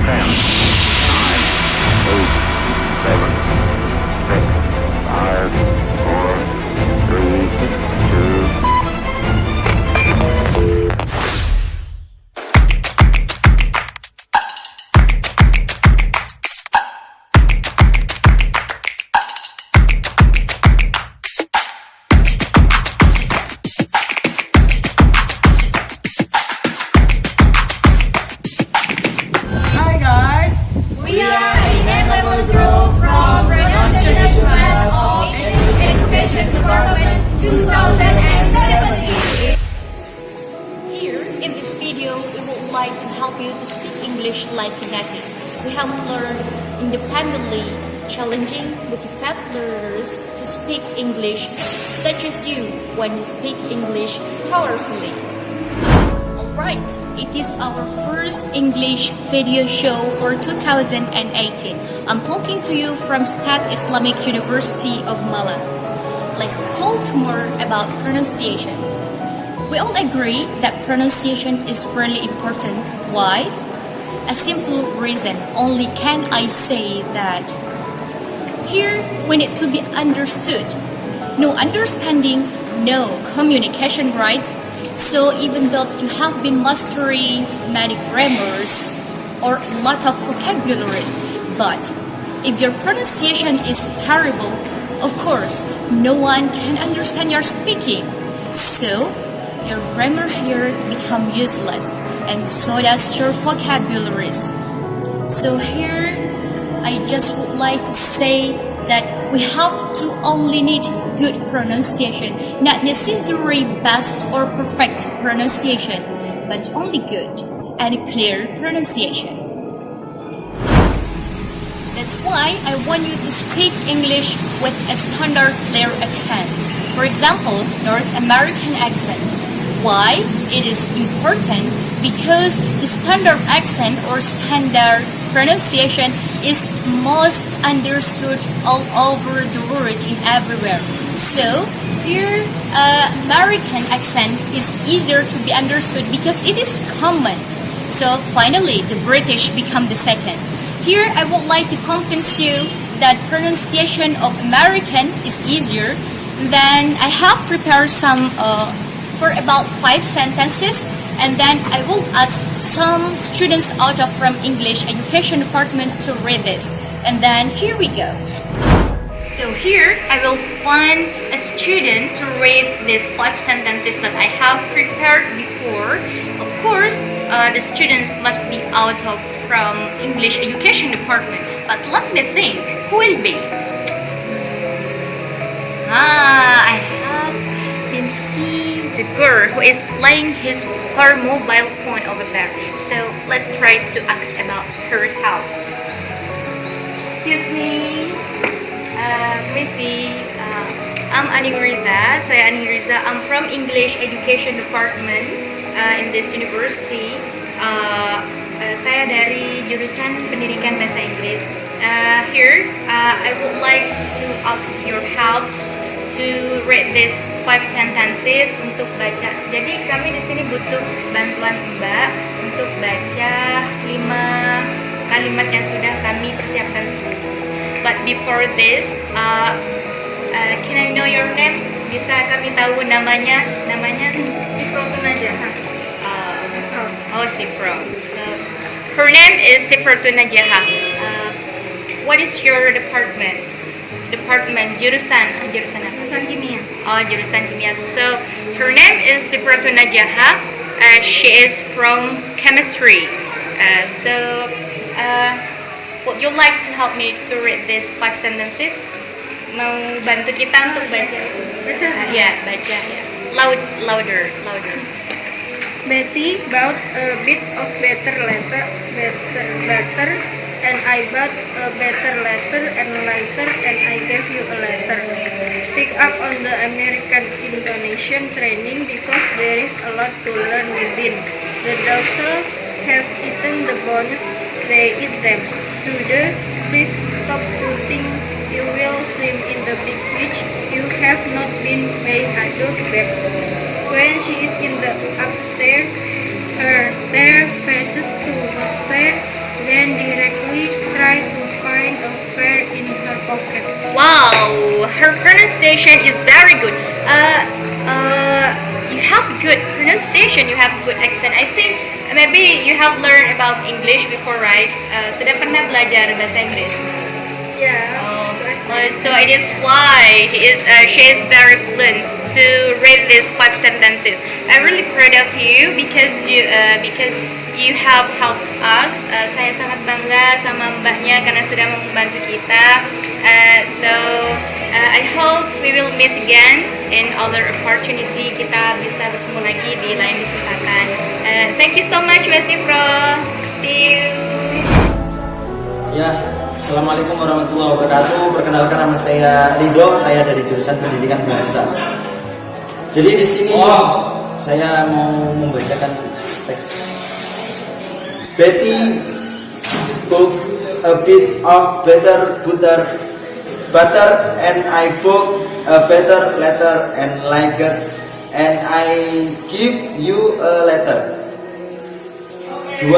10, 9, 8, 7, 6, 5, 4, 3, 2. Hi guys! We are Enable Group from Pronunciation Class of English Education Department 2017. Here in this video, we would like to help you to speak English like a native. We have learned independently, challenging motivate learners to speak English, such as you when you speak English powerfully. Alright, it is our first English video show for 2018. I'm talking to you from State Islamic University of Malang. Let's talk more about pronunciation. We all agree that pronunciation is really important. Why? A simple reason only can I say that. Here, we need to be understood. No understanding, no communication, right? So even though you have been mastering many grammars or a lot of vocabularies, but if your pronunciation is terrible, of course, no one can understand your speaking. So your grammar here become useless, and so does your vocabularies. So here, I just would like to say that we have to only need good pronunciation, not necessarily best or perfect pronunciation, but only good and clear pronunciation. That's why I want you to speak English with a standard clear accent. For example, North American accent. Why it is important? Because the standard accent or standard pronunciation is most understood all over the world in everywhere. So here, American accent is easier to be understood because it is common. So finally, the British become the second. Here, I would like to convince you that pronunciation of American is easier. Then I have prepared some for about 5 sentences, and then I will ask some students out of from English Education Department to read this. And then here we go. So here, I will find a student to read these 5 sentences that I have prepared before. Of course, the students must be out of from English Education Department. But let me think, who will be? I have been seeing the girl who is playing her mobile phone over there. So let's try to ask about her health. Excuse me. Missy, I'm Aning Riza. Saya Aning Riza. I'm from English Education Department in this university. Saya dari jurusan Pendidikan Bahasa Inggris. Here, I would like to ask your help to read these 5 sentences untuk baca. Jadi kami di sini butuh bantuan Mbak untuk baca 5 kalimat yang sudah kami persiapkan sebelumnya. But before this, can I know your name? Bisa kami tahu namanya? Sifro Tunajaha. Sifro. So her name is Sifro Tunajaha. What is your department? Jurusan apa? Jurusan kimia. Jurusan kimia. So her name is Sifro Tunajaha. She is from chemistry. Would you like to help me to read these 5 sentences? Mau bantu kita untuk baca? Baca? Ya, baca ya. Louder. Betty bought a bit of better letter, and I bought a better letter and later, and I gave you a letter. Pick up on the American intonation training because there is a lot to learn within. The dogs have eaten the bones, they eat them. Today, please stop tooting. You will swim in the big beach. You have not been paying attention. When she is in the upstairs, her stair faces to the fair. Then her pronunciation is very good. You have good pronunciation, you have good accent. I think maybe you have learned about English before, right? Sudah pernah belajar bahasa Inggris? Yeah. So it is why she is very fluent to read these 5 sentences. I'm really proud of you because you have helped us. Saya sangat bangga sama mbaknya karena sudah membantu kita. I hope we will meet again in other opportunity. Kita bisa bertemu lagi di lain kesempatan. Thank you so much, Wesi Pro. See you. Ya, Assalamualaikum warahmatullahi wabarakatuh. Perkenalkan, nama saya Ridho, saya dari jurusan Pendidikan Bahasa. Jadi di sini saya mau membacakan teks. Betty book a bit of butter and I book a better letter and like it and I give you a letter. 2.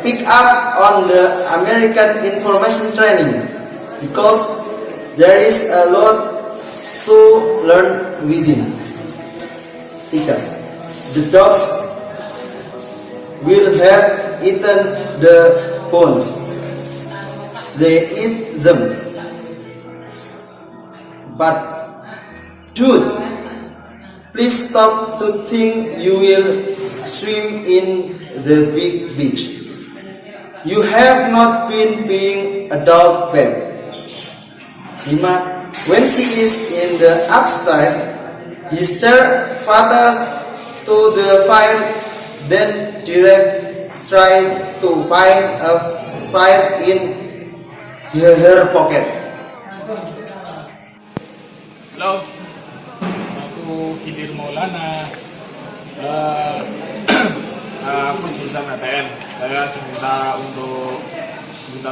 Pick up on the American information training because there is a lot to learn within. 3. The dogs will have eaten the bones. They eat them. But dude, please stop to think you will swim in the big beach. You have not been being a dog back. 5. When she is in the upstairs, he stares fathers to the fire, then direct try to find a fire in her pocket. Halo, aku Kidir Maulana. Aku jurusan ATN. Saya diminta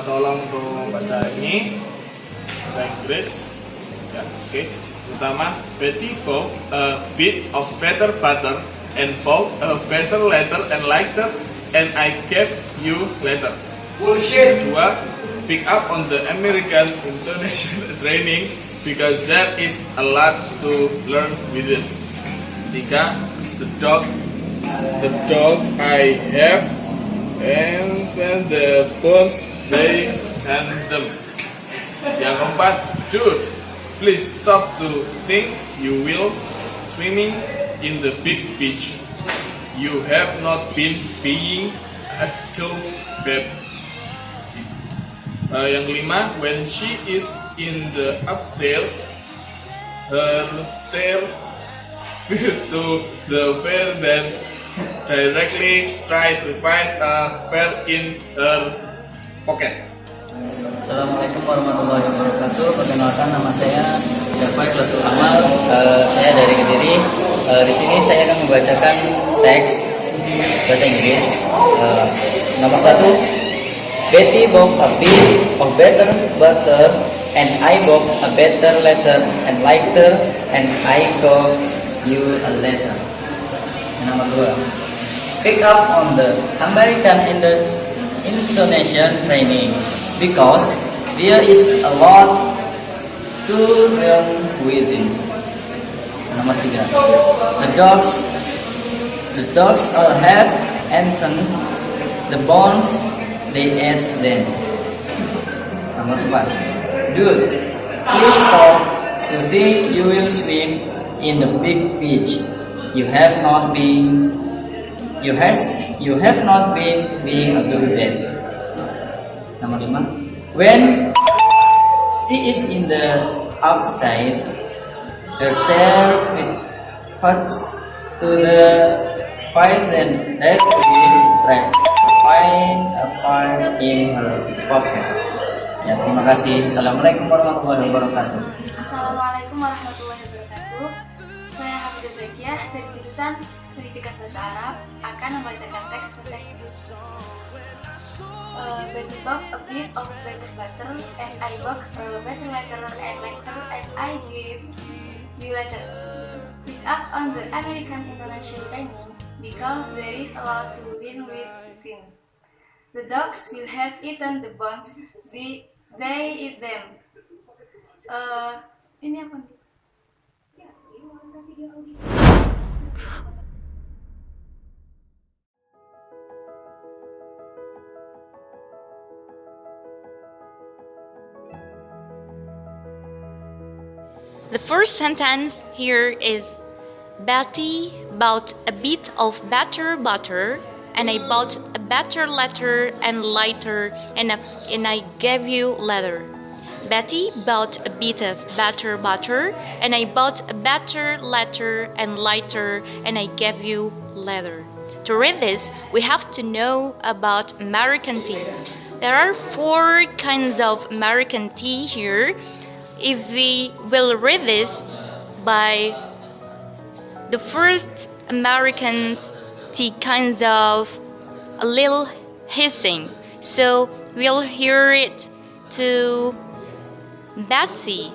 tolong untuk baca ini bahasa Inggris. Ya, oke. Pertama, Betty bought a bit of better butter and bought a better letter and lighter, and I gave you letter. Bullshit. 2. Pick up on the American international training because there is a lot to learn with it. 3. The dog I have and the bones they and them. Yang 4, dude, please stop to think you will swimming in the big beach. You have not been being a dog babe. Yang 5, when she is in the upstairs, her stare to the fair then directly try to find a fair in her pocket. Assalamualaikum warahmatullahi wabarakatuh. Perkenalkan, nama saya Syaif Klasul Amal. Saya dari Kediri. Di sini saya akan membacakan teks bahasa Inggris. Nomor 1, Betty bought a bit of better butter and I bought a better letter and lighter and I got you a letter. Nomor 2, pick up on the American intonation training because there is a lot to learn within. Nomor 3, the dogs all have eaten the bones, they ate them. Nomor 4, dude, please stop to think you will swim in the big beach. You have not been being a good dad. Nomor 5, when she is in the upstairs, her stare puts to the fire and that will try to find a fire in her pocket. Ya, terima kasih. Assalamualaikum warahmatullahi wabarakatuh. Assalamualaikum warahmatullahi wabarakatuh. Saya Hamidah Zakiah dari jurusan Pendidikan Bahasa Arab akan membacakan teks bahasa Inggris. Betty bought a bit of better butter and I bought a better letter and lighter and I gave you letter. Pick up on the American intonation training because there is a lot to learn with it. The dogs will have eaten the bones. They eat them. Ini apa nih? The first sentence here is Betty bought a bit of better butter, and I bought a better letter and lighter, and I gave you leather. Betty bought a bit of better butter, and I bought a better letter and lighter, and I gave you leather. To read this, we have to know about American tea. There are 4 kinds of American tea here. If we will read this by the first American tea kinds of a little hissing, so we'll hear it to Betsy,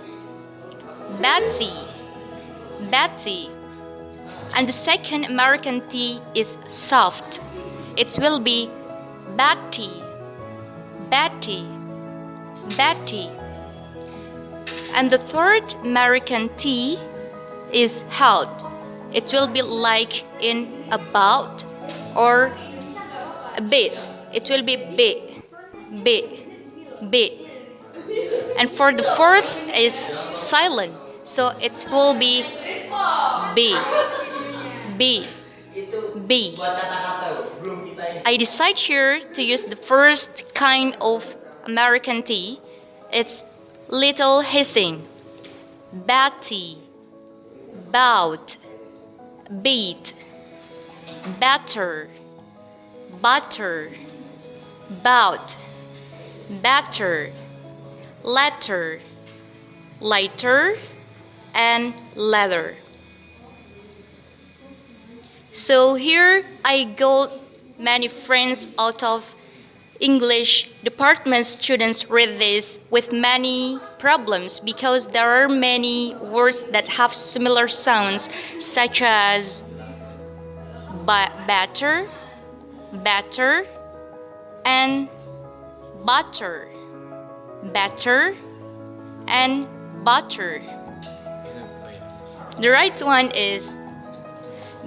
Betsy, Betsy. And the second American tea is soft. It will be Betty, Betty, Betty. And the third American tea is held. It will be like in about or a bit. It will be big, big, big. And for the fourth is silent. So it will be B, B, B. I decide here to use the first kind of American tea. It's little hissing. Betty, bout, beat, batter, butter, bout, batter, letter, lighter, and leather. So here I got many friends out of English department students read this with many problems because there are many words that have similar sounds, such as batter, batter, and butter, batter, and butter. The right one is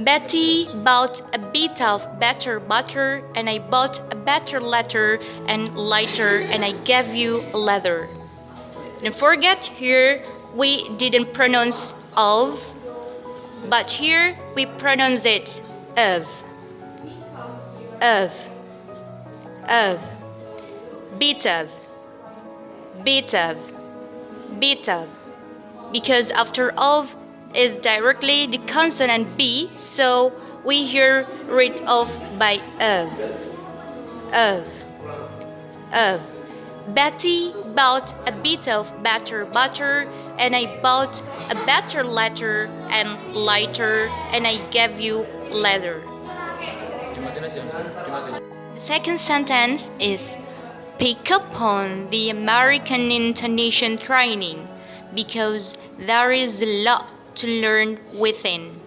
Betty bought a bit of better butter, and I bought a better letter and lighter, and I gave you a leather. Don't forget, here we didn't pronounce of, but here we pronounce it of, of, of, bit of, bit of, bit of. Because after of is directly the consonant B, so we hear read off by of, of. Betty bought a bit of better butter, and I bought a better letter and lighter, and I gave you leather. The second sentence is pick up on the American intonation training because there is a lot to learn within.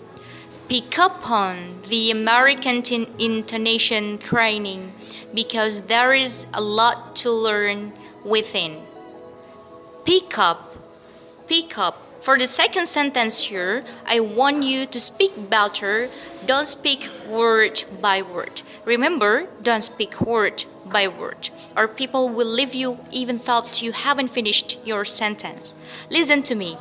Pick up on the American intonation training because there is a lot to learn within. Pick up, pick up. For the second sentence here, I want you to speak better. Don't speak word by word. Remember, don't speak word by word, or people will leave you even thought you haven't finished your sentence. Listen to me.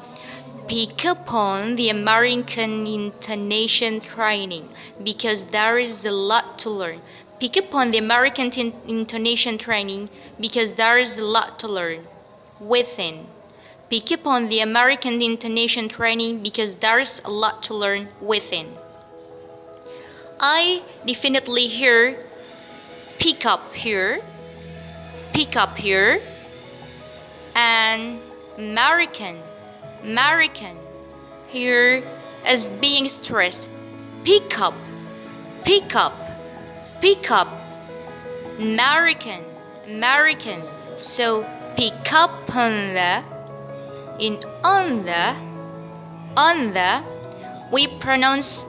Pick up on the American intonation training because there is a lot to learn. Pick up on the American intonation training because there is a lot to learn within. Pick up on the American intonation training because there is a lot to learn within. I definitely hear pick up here, and American here as being stressed. Pick up, American. So pick up on the, in on the, we pronounce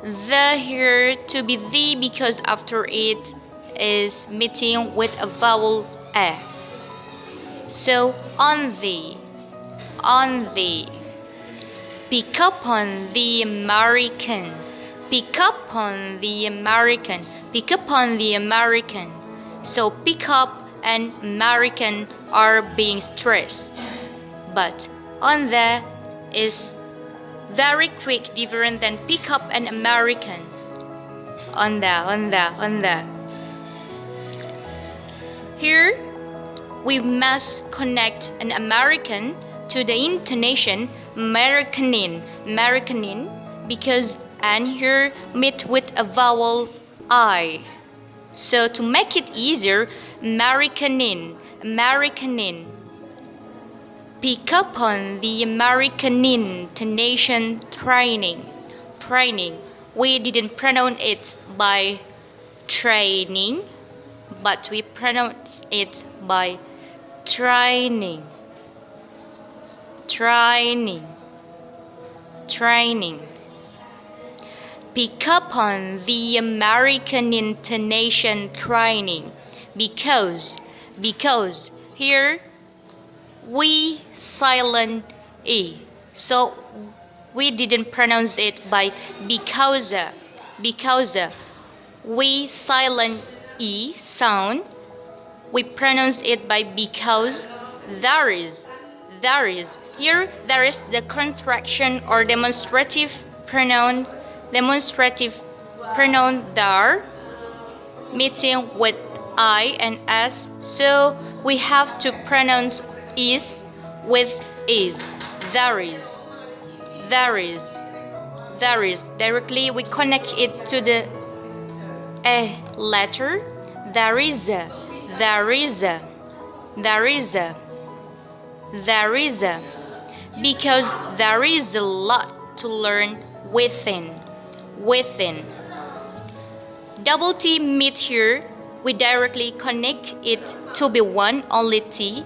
the here to be the because after it is meeting with a vowel a. So on the, Pick up on the American. Pick up on the American. Pick up on the American. So pick up and American are being stressed. But on there is very quick, different than pick up an American. On there. Here we must connect an American to the intonation Americanin, because and here meet with a vowel I. So to make it easier, Americanin. Pick up on the American intonation training. We didn't pronounce it by training, but we pronounce it by training. Pick up on the American intonation training because here we silent E, so we didn't pronounce it by because we silent E sound, we pronounce it by because there is here there is the contraction or demonstrative pronoun there meeting with I and S, so we have to pronounce is with is. There is. Directly we connect it to the A letter. There is a. Because there is a lot to learn within. Double T meet here, we directly connect it to be one only T.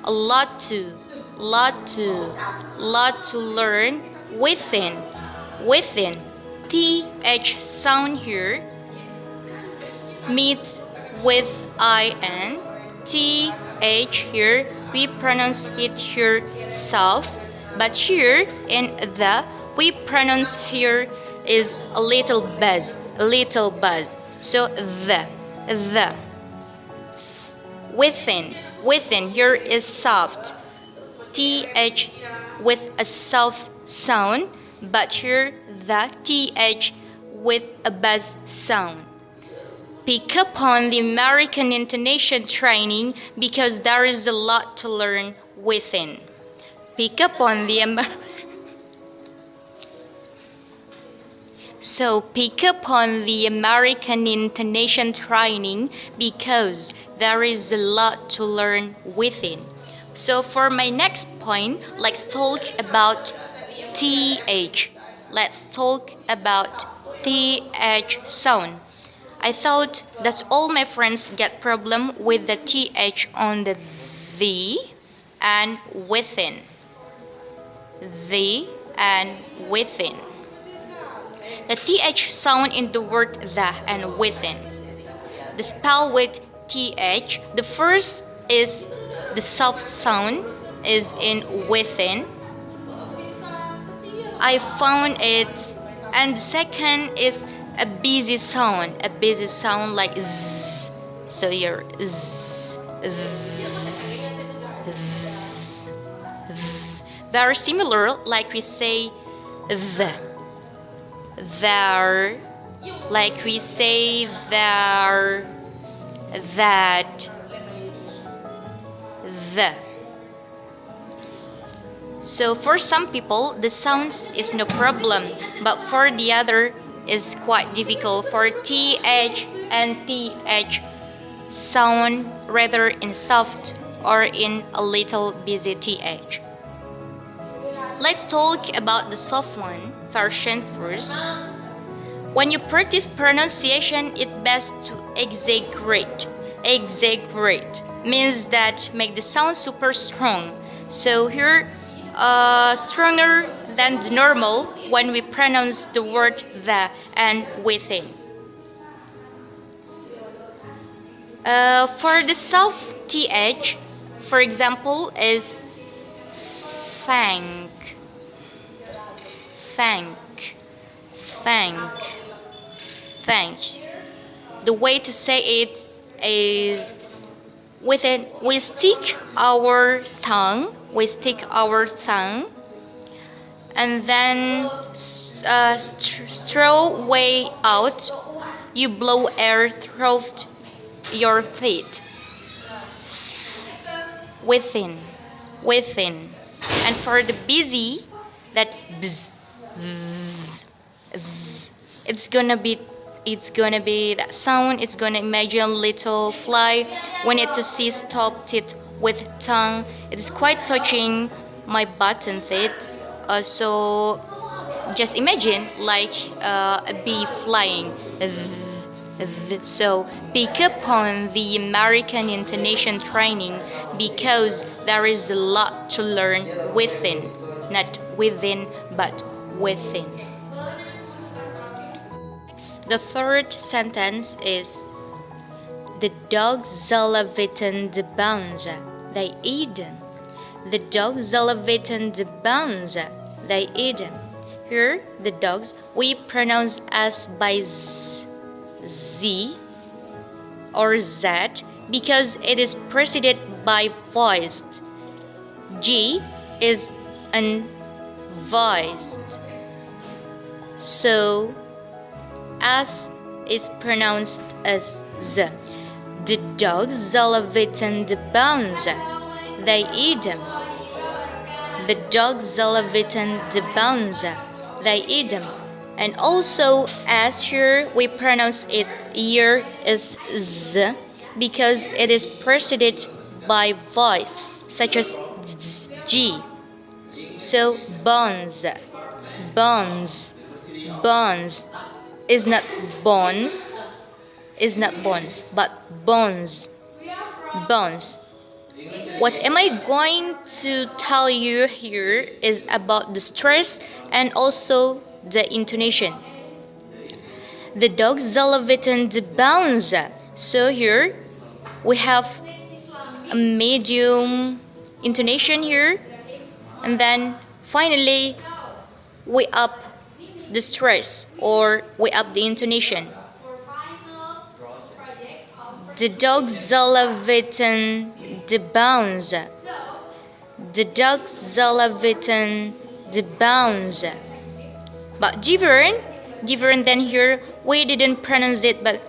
A lot to learn within. TH sound here meet with IN. TH here we pronounce it here self, but here in the we pronounce here is a little buzz. So the within here is soft. TH with a soft sound, but here the TH with a buzz sound. Pick up on the American intonation training because there is a lot to learn within. Pick up on the So pick up on the American intonation training because there is a lot to learn within. So for my next point, let's talk about TH. Let's talk about TH sound. I thought that all my friends get problem with the TH on the and within. The and within. The TH sound in the word the and within. The spell with TH, the first is the soft sound is in within. I found it, and the second is a busy sound like z. So your z, very similar, like we say the. There, like we say there, that, the. So for some people the sounds is no problem, but for the other is quite difficult. For TH and TH sound rather in soft or in a little busy TH. Let's talk about the soft one version first. When you practice pronunciation, it's best to exaggerate. Exaggerate means that make the sound super strong. So here, stronger than the normal when we pronounce the word the and within. For the soft th, for example, is thank. thank, thank, thanks. The way to say it is with it, we stick our tongue, and then straw way out, you blow air through your teeth. Within. And for the busy, that bzz, bzz, bzz, it's gonna be that sound. It's gonna imagine little fly when it to see stopped it with tongue. It is quite touching my button teeth. So just imagine like a bee flying. So pick up on the American intonation training because there is a lot to learn within, not within but within. The third sentence is the dogs zeleviten de bounce, they eat them. The dogs zeleviten de bounce, they eat them. Here, the dogs we pronounce as by Z or Z because it is preceded by voiced. G is unvoiced. So S is pronounced as Z. The dogs zeleviten de bounce, they eat them. The dogs zeleviten de bounce, they eat them. And also, as here we pronounce it here is Z because it is preceded by voice such as G. So bones is not bones, but bones. What am I going to tell you here is about the stress and also the intonation. The dog zeleviten de bounce. So here we have a medium intonation here, and then finally we up the stress or we up the intonation. The dog zeleviten de bounce. The dog zeleviten de bounce. But different than here, we didn't pronounce it, but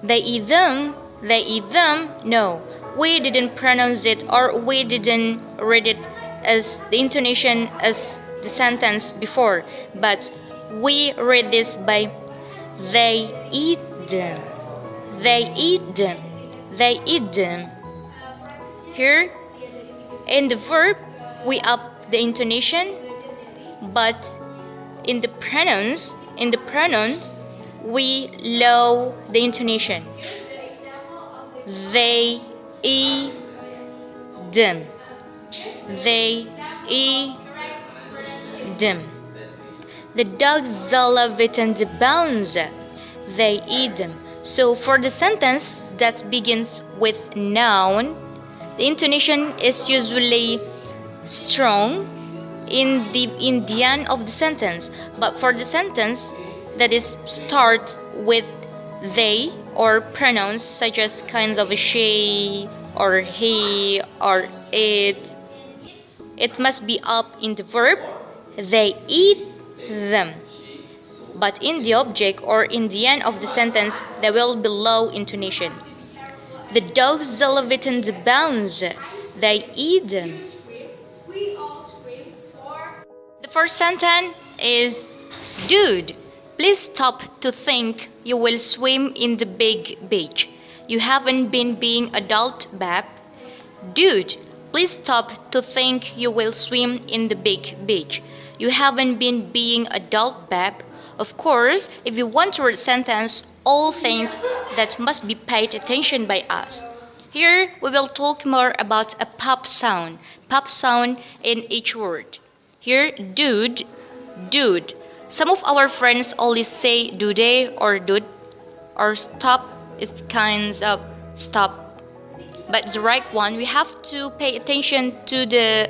they eat them. No, we didn't pronounce it or we didn't read it as the intonation as the sentence before, but we read this by they eat them. Here, in the verb, we up the intonation, but in the pronouns, we low the intonation. They eat them. The dogs zeleviten de bounce, they eat them. So for the sentence that begins with noun, the intonation is usually strong in the end of the sentence, but for the sentence that is start with they or pronouns such as kinds of she or he or it must be up in the verb they eat them, but in the object or in the end of the sentence there will be low intonation. The dogs zeleviten de bounce, they eat them. The first sentence is, dude, please stop to think you will swim in the big beach. You haven't been being adult, babe. Dude, please stop to think you will swim in the big beach. You haven't been being adult, babe. Of course, if you want to read sentence, all things that must be paid attention by us. Here, we will talk more about a pop sound in each word. Here, dude. Some of our friends always say dude or dude, or stop, it's kinds of stop. But the right one, we have to pay attention to the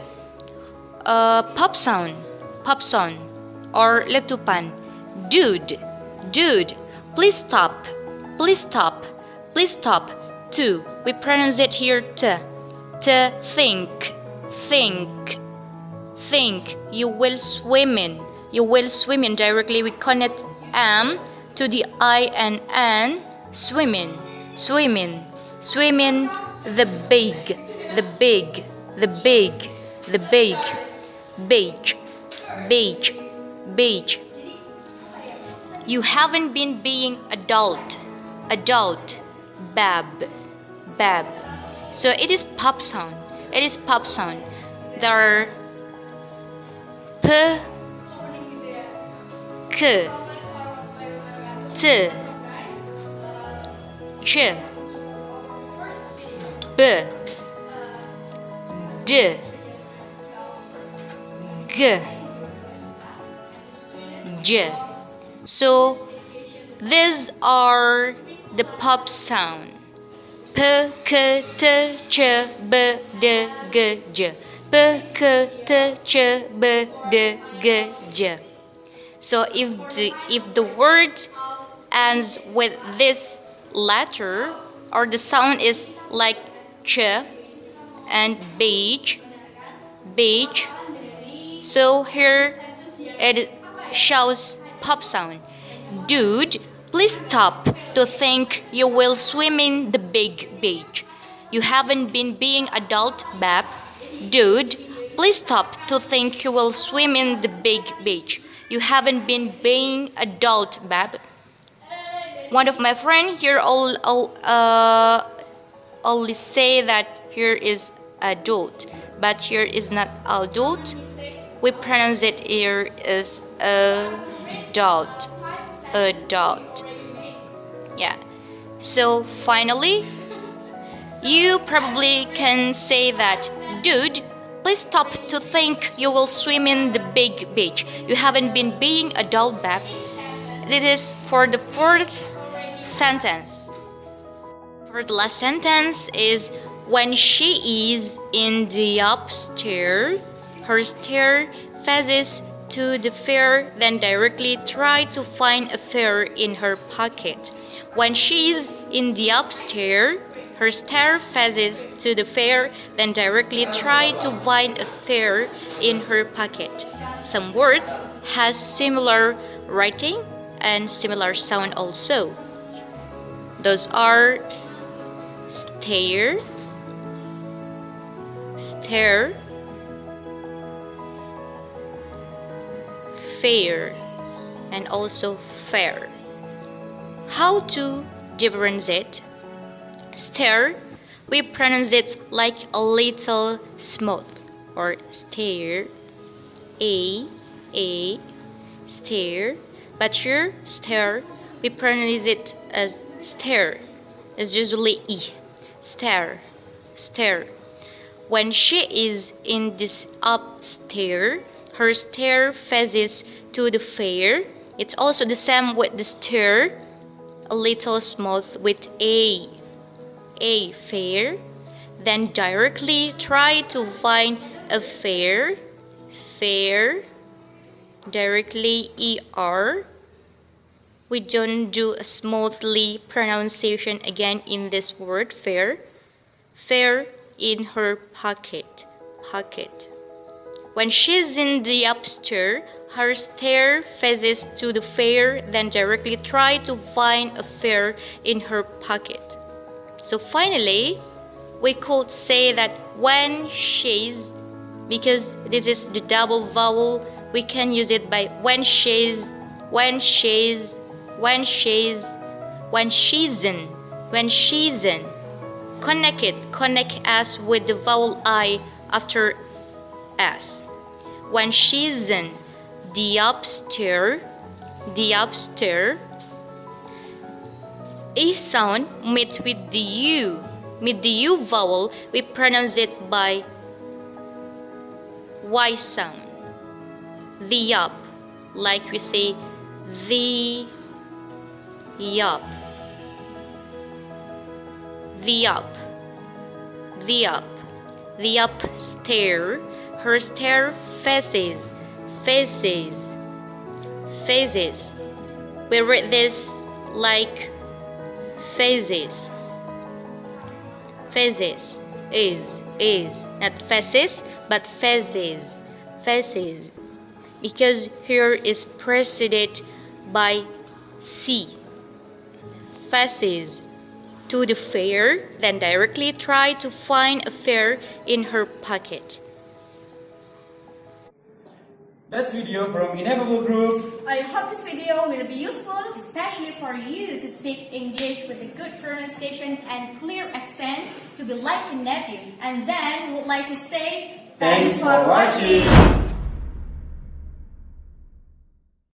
pop sound, or letupan. Dude, dude, please stop, please stop, please stop. 2. We pronounce it here t. To think, think, think. You will swim in. You will swim in. Directly we connect am to the I and an. Swimming, swimming, swimming. The big, the big, the big, the big. Beach, beach, beach. You haven't been being adult, adult. Bab, bab. So it is pop sound. It is pop sound. There are p, k, t, ch, b, d, g, j. So these are the pop sound. P, k, t, ch, b, d, g, j. P, k, t, ch, b, d, g, j. So if the word ends with this letter, or the sound is like ch and beach, beach. So here it shows pop sound. Dude, please stop to think you will swim in the big beach. You haven't been being adult, Bab. Dude, please stop to think you will swim in the big beach. You haven't been being adult, Bab. One of my friends here only say that here is adult, but here is not adult. We pronounce it here as adult, adult. Yeah. So finally, you probably can say that, dude, please stop to think you will swim in the big beach. You haven't been being adult, Bab. This is for the fourth sentence. For the last sentence is, when she is in the upstairs, her stair faces to the fair, then directly try to find a fair in her pocket. When she is in the upstairs, her stair faces to the fair, then directly try to find a fair in her pocket. Some words has similar writing and similar sound also. Those are stair, stair, fair, and also fair. How to differentiate? Stair, we pronounce it like a little smooth, or stair, a, stair. But here, stair, we pronounce it as stair. It's usually e, stair, stair. When she is in this upstairs, her stair faces to the fair. It's also the same with the stair, a little smooth with a fair. Then directly try to find a fair, fair, directly er. We don't do a smoothly pronunciation again in this word fair. Fair in her pocket, pocket. When she's in the upstairs, her stair faces to the fair, then directly try to find a fair in her pocket. So finally, we could say that when she's, because this is the double vowel, we can use it by when she's, when she's, when she's, when she's in, when she's in. Connect it, connect S with the vowel I after S. When she's in the upstairs, a sound meet with the U. With the U vowel, we pronounce it by Y sound. The up, like we say the up, the up, the up, the upstairs. Her stair faces, faces, Phases. We read this like phases. Phases. Is. Not phases, but phases. Phases. Because here is preceded by C. Phases. To the fair, then directly try to find a fare in her pocket. That's video from Ineffable Group. I hope this video will be useful, especially for you to speak English with a good pronunciation and clear accent to be like a native. And then would like to say Thanks for watching.